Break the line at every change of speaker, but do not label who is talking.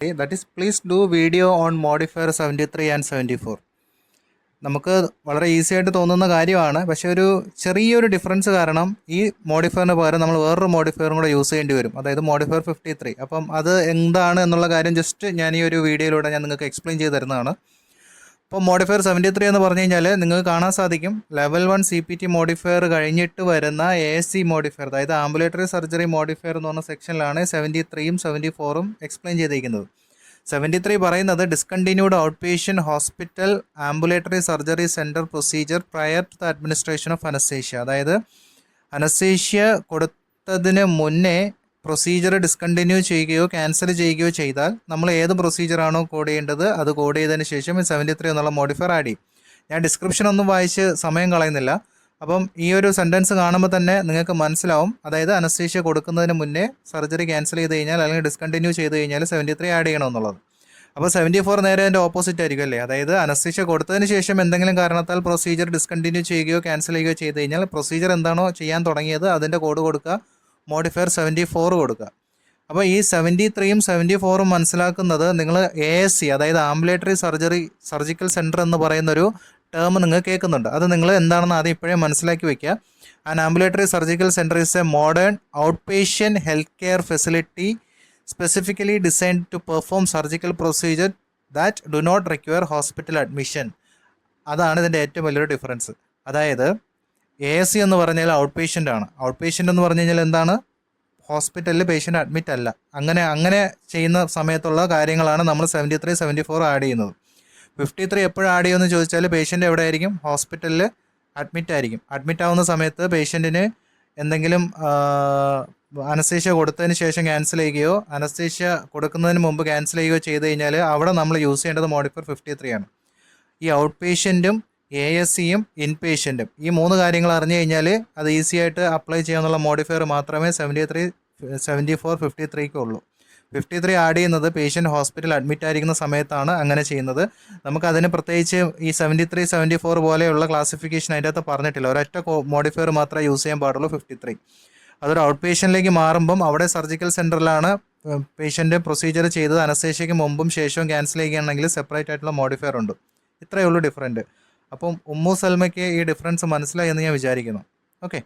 That is, please do video on modifier 73 and 74. നമുക്ക് വളരെ easy ആയിട്ട് തോന്നുന്ന കാര്യമാണ്, പക്ഷേ ഒരു ചെറിയൊരു ഡിഫറൻസ് കാരണം ഈ മോഡിഫയറിന് പകരം നമ്മൾ വേറൊരു മോഡിഫയറും കൂടെ യൂസ് ചെയ്യേണ്ടി വരും, അതായത് മോഡിഫയർ 53. അപ്പം അത് എന്താണ് എന്നുള്ള കാര്യം ജസ്റ്റ് ഞാൻ ഈ ഒരു വീഡിയോയിലൂടെ ഞാൻ നിങ്ങൾക്ക് എക്സ്പ്ലെയിൻ ചെയ്ത് തരുന്നതാണ്. അപ്പോൾ മോഡിഫയർ 73 എന്ന് പറഞ്ഞു കഴിഞ്ഞാൽ നിങ്ങൾക്ക് കാണാൻ സാധിക്കും, ലെവൽ 1 CPT മോഡിഫയർ കഴിഞ്ഞിട്ട് വരുന്ന ASC മോഡിഫയർ, അതായത് ആംബുലേറ്ററി സർജറി മോഡിഫയർ എന്ന് പറഞ്ഞ സെക്ഷനിലാണ് 73ഉം 74ഉം എക്സ്പ്ലെയിൻ ചെയ്തിരിക്കുന്നത്. 73 പറയുന്നത് discontinued out patient hospital ambulatory surgery centre procedure prior to the administration of anaesthesia. അതായത് അനസ്തേഷ്യ കൊടുത്തതിന് മുന്നേ പ്രൊസീജിയർ ഡിസ്കണ്ടിന്യൂ ചെയ്യുകയോ ക്യാൻസൽ ചെയ്യുകയോ ചെയ്താൽ നമ്മൾ ഏത് പ്രൊസീജിയറാണോ കോഡ് ചെയ്യേണ്ടത് അത് കോഡ് ചെയ്തതിന് ശേഷം 73 എന്നുള്ള മോഡിഫയർ ആഡ് ചെയ്യും. ഞാൻ ഡിസ്ക്രിപ്ഷൻ ഒന്നും വായിച്ച് സമയം കളയുന്നില്ല. അപ്പം ഈ ഒരു സെൻറ്റൻസ് കാണുമ്പോൾ തന്നെ നിങ്ങൾക്ക് മനസ്സിലാവും, അതായത് അനസ്തേഷ്യ കൊടുക്കുന്നതിന് മുന്നേ സർജറി ക്യാൻസൽ ചെയ്ത് കഴിഞ്ഞാൽ അല്ലെങ്കിൽ ഡിസ്കണ്ടിന്യൂ ചെയ്ത് കഴിഞ്ഞാൽ 73 ആഡ് ചെയ്യണമെന്നുള്ളത്. അപ്പോൾ 74 നേരെ അതിൻ്റെ ഓപ്പോസിറ്റ് ആയിരിക്കും അല്ലേ. അതായത് അനസ്തേഷ്യ കൊടുത്തതിന് ശേഷം എന്തെങ്കിലും കാരണത്താൽ പ്രൊസീജിയർ ഡിസ്കണ്ടിന്യൂ ചെയ്യുകയോ ക്യാൻസൽ ചെയ്യുകയോ ചെയ്ത് കഴിഞ്ഞാൽ പ്രൊസീജിയർ എന്താണോ ചെയ്യാൻ തുടങ്ങിയത് അതിൻ്റെ കോഡ് കൊടുക്കുക, മോഡിഫയർ 74 കൊടുക്കുക. അപ്പോൾ ഈ 73ഉം 74ഉം മനസ്സിലാക്കുന്നത് നിങ്ങൾ ASC, അതായത് ആംബുലേറ്ററി സർജിക്കൽ സെൻറ്റർ എന്ന് പറയുന്നൊരു ടേം നിങ്ങൾ കേൾക്കുന്നുണ്ട്. അത് നിങ്ങൾ എന്താണെന്ന് ആദ്യം ഇപ്പോഴേ മനസ്സിലാക്കി വയ്ക്കുക. And ambulatory surgical centre is a modern out patient health care facility specifically designed to perform surgical procedure that do not require hospital admission. അതാണ് ഇതിൻ്റെ ഏറ്റവും വലിയൊരു ഡിഫറൻസ്. അതായത് ASC എന്ന് പറഞ്ഞാൽ ഔട്ട് പേഷ്യൻ്റ് ആണ്. ഔട്ട് പേഷ്യൻ്റ് എന്ന് പറഞ്ഞു കഴിഞ്ഞാൽ എന്താണ്, ഹോസ്പിറ്റലിൽ പേഷ്യൻ്റ് അഡ്മിറ്റ് അല്ല. അങ്ങനെ ചെയ്യുന്ന സമയത്തുള്ള കാര്യങ്ങളാണ് നമ്മൾ 73, 74 ആഡ് ചെയ്യുന്നത്. 53 എപ്പോഴും ആഡ് ചെയ്യുമെന്ന് ചോദിച്ചാൽ പേഷ്യൻ്റ് എവിടെ ആയിരിക്കും, ഹോസ്പിറ്റലിൽ അഡ്മിറ്റ് ആയിരിക്കും. അഡ്മിറ്റ് ആവുന്ന സമയത്ത് പേഷ്യൻറ്റിന് എന്തെങ്കിലും അനസ്തേഷ്യ കൊടുത്തതിന് ശേഷം ക്യാൻസൽ ചെയ്യുകയോ അനസ്തേഷ്യ കൊടുക്കുന്നതിന് മുമ്പ് ക്യാൻസൽ ചെയ്യുകയോ ചെയ്ത് കഴിഞ്ഞാൽ അവിടെ നമ്മൾ യൂസ് ചെയ്യേണ്ടത് മോഡിഫയർ 53 ആണ്. ഈ ഔട്ട് പേഷ്യൻറ്റും ASCയും ഇൻ പേഷ്യൻറ്റും ഈ 3 കാര്യങ്ങൾ അറിഞ്ഞു കഴിഞ്ഞാൽ അത് ഈസി ആയിട്ട് അപ്ലൈ ചെയ്യാനുള്ള മോഡിഫയർ മാത്രമേ 73, 74, 53ക്ക് ഉള്ളൂ. 53 ആഡ് ചെയ്യുന്നത് പേഷ്യൻ്റ് ഹോസ്പിറ്റൽ അഡ്മിറ്റ് ആയിരിക്കുന്ന സമയത്താണ് അങ്ങനെ ചെയ്യുന്നത്. നമുക്കതിന് പ്രത്യേകിച്ച് ഈ 73, 74 പോലെയുള്ള ക്ലാസിഫിക്കേഷൻ അതിൻ്റെ അകത്ത് പറഞ്ഞിട്ടില്ല. ഒരൊറ്റ മോഡിഫയർ മാത്രമേ യൂസ് ചെയ്യാൻ പാടുള്ളൂ, 53. അതൊരു ഔട്ട് പേഷ്യൻറ്റിലേക്ക് മാറുമ്പം അവിടെ സർജിക്കൽ സെൻറ്ററിലാണ് പേഷ്യൻ്റ് പ്രൊസീജിയർ ചെയ്തത്, അനസ്തേഷ്യയ്ക്ക് മുമ്പും ശേഷവും ക്യാൻസൽ ചെയ്യുകയാണെങ്കിൽ സെപ്പറേറ്റ് ആയിട്ടുള്ള മോഡിഫയർ ഉണ്ട്. ഇത്രയേ ഉള്ളൂ ഡിഫറൻറ്റ്. അപ്പം ഉമ്മു സൽമയ്ക്ക് ഈ ഡിഫറൻസ് മനസ്സിലായി എന്ന് ഞാൻ വിചാരിക്കുന്നു. ഓക്കെ.